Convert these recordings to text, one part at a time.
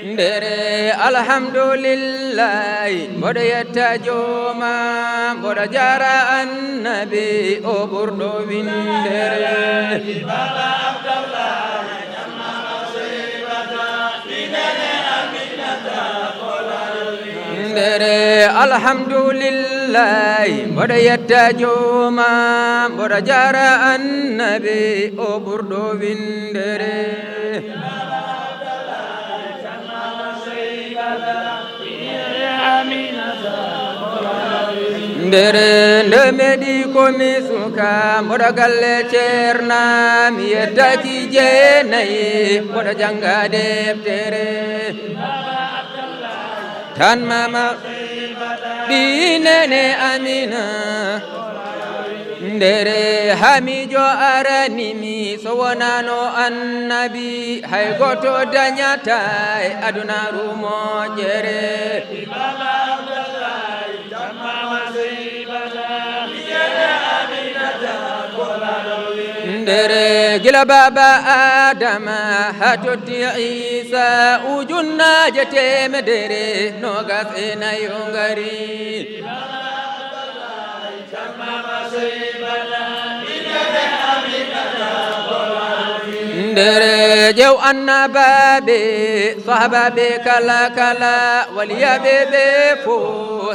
ndere alhamdulillah mboɗo yetta jooma mboɗo jara annabi o ɓurɗo windere ndere alhamdulillah mboɗo yetta jooma mboɗo jara annabi o ɓurɗo windere ndere nde meɗi komi suka mboɗo galle ceerna mi yettaki jeenayi mboɗo janga deftere tan mama ɗinene amina ndere hamijo aranimi so wonano annabi hay goto dañata e adunaru moƴƴere ndere gila baba adama ha totti isa ujunnaje temedere nogas e nayo ngari ndere jew annabaɓe sahabaɓe kala kala waliyaɓe ɓe fo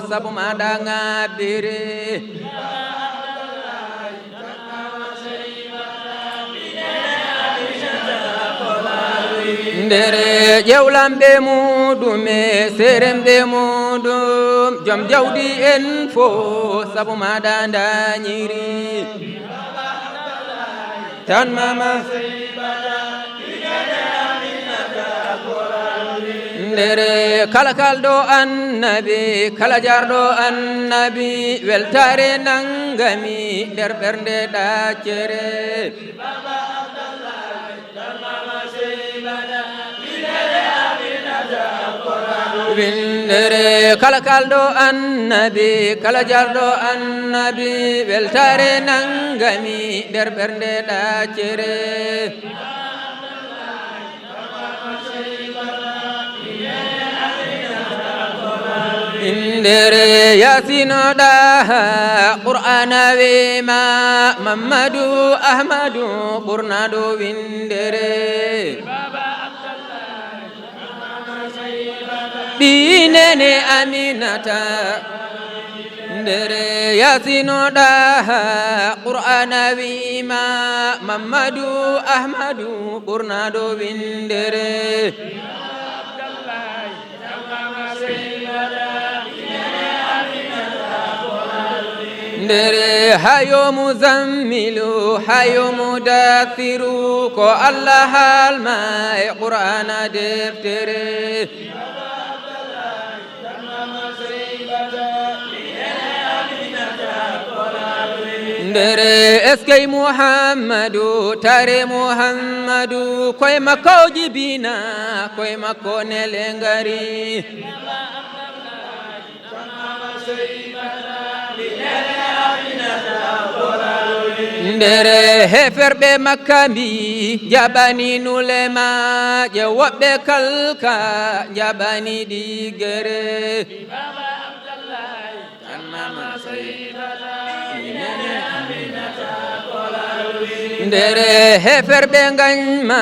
sabu maɗa ngabbire ndere ƴewlamɓe muɗume seremɓe muɗum joom jawdi en fo sabu maɗa dañiri tan mama ndere kala kalɗo annabi kala jarɗo annabi weltare nangami nder ɓernde ɗaccere windere kala kalɗo annabi kala jarɗo annabi weltare nangami nder ɓernde ɗaccere indere yasinoɗa qur'ana wema mamadou ahmadou ɓurnaɗo windere ɗinene aminata ndere yasinoɗa qur'ana wima mamadou ahmadou ɓurnaɗo windere ndere hayo muzammilu hayo mudathiru ko allah halma e qur'ana deftere ndere eskey muhammadou tare muhammadou koye makko jibina koye makko nele ngari ndere heferɓe makka mbi jaɓani nulema je woɓɓe kalka jaɓani ɗigere ndere heferɓe gañma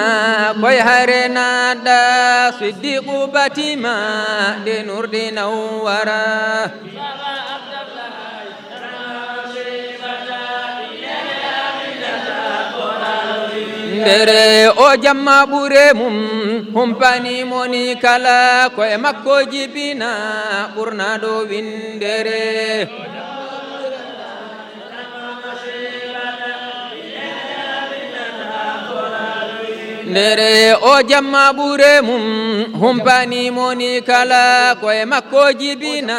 koye hare naɗa siddiqu batima nde nurdi nawwara ndere o jamma ɓure mum humpani moni kala koye makko jibina ɓurnaɗo windere ndere o jamma ɓure mum humpani moni kala koye makko jibina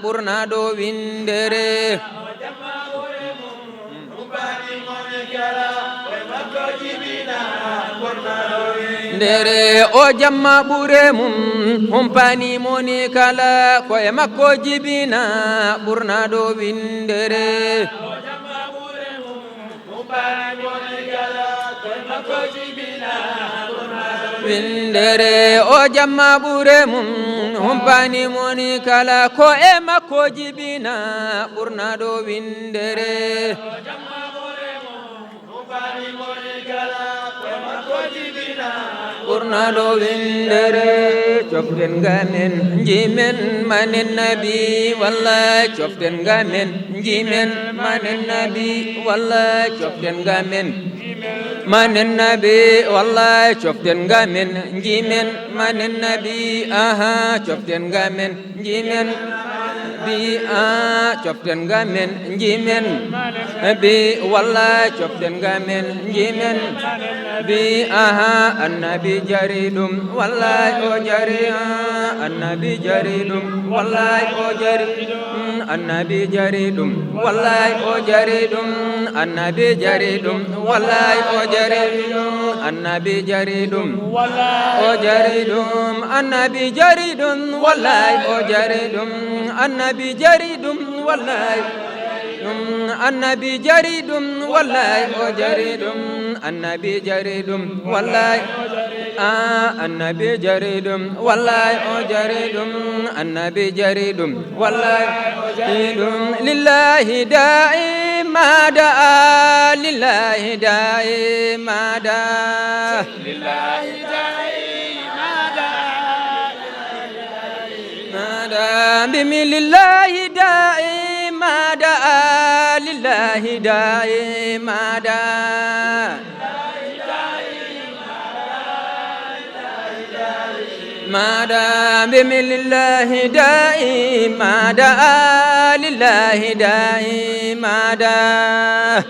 ɓurnaɗo windere ndere o jamma ɓure mum humpani moni kala koye makko jibina ɓurnaɗo windere windere o jamma ɓure mum humpani moni kala ko e makko jibina ɓurna ɗo windere ɓurna ɗo windere coften gamen jimen manen nabi wallahi coften gamen jimen manen nabi wallahi coften gamen manen nabi wallahi coften gamen jimen manen nabi aha coften gamen jimen bi a coften gamen jimen bi wallahi coften gamen jimen bi aha annabi jaridum wallahi o jari annabi jaridum wallahi o jari annabi jaridum wallahi o jaridum annabi jaridum wallahi o jaridum annabi jaridum o jaridum annabi jaridum wallahi o jaridum annabi jaridum wallahi annabi jaridum wallahi o jaridum annabi jaridum wallahi annabi jaridum wallahi o jaridum annabi jaridum wallahi jaridum lillahi da'i ma da'a lillahi da'i ma da'a lillahi da'i ma da'a bimi lillahi da'i ma da'a lillahi da'i ma da'a ماذا بمن الله دائي ماذا لله دائي ماذا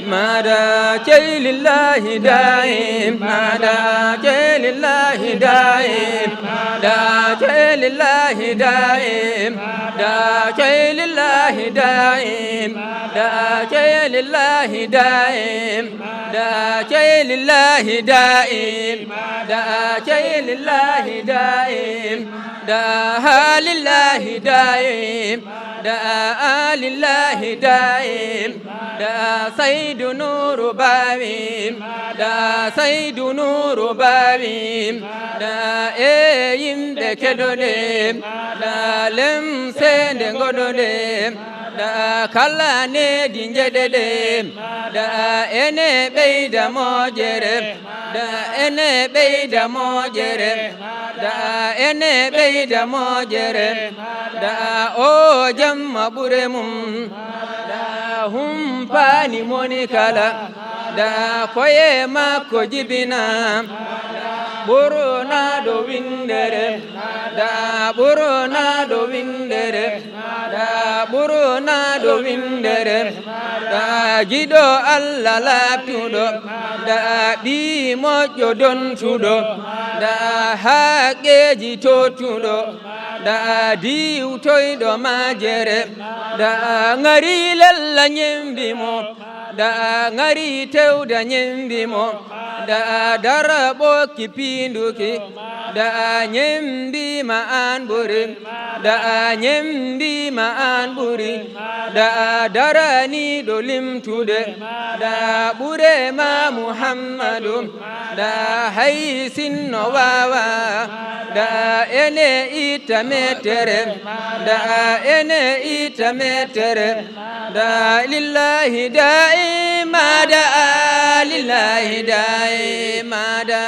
ماذا كي لله دائم ماذا كي لله دائم دا كي لله دائم دا كي لله دائم دا كي لله دائم دا كي لله دائم دا كي لله دائم دا لله دائم دا لله دائم دا سيد نور بابيم دا سيد نور بابيم دا ايم دكدوليم دا لم سند غدوليم da kala ne dinjededem da ene beida mojerem da ene beida mojerem da ene beida mojerem da o jamma buremum da humpani moni kala da koye makko jibina buruna do windere da buruna do windere da buruna do windere da jido Allah laptudo da bi mojo don tudo da haqqeji totudo da diwtoydo majere da ngari lalla nyembimo da ngari tewda nyembimo da darabo kipinduki da nyembi ma an buri da nyembi ma an buri da darani dolim tude da bure ma Muhammadu da haisin wawa da ene itametere da ene itametere da lillahi da'i ma da lillahi da'i ma da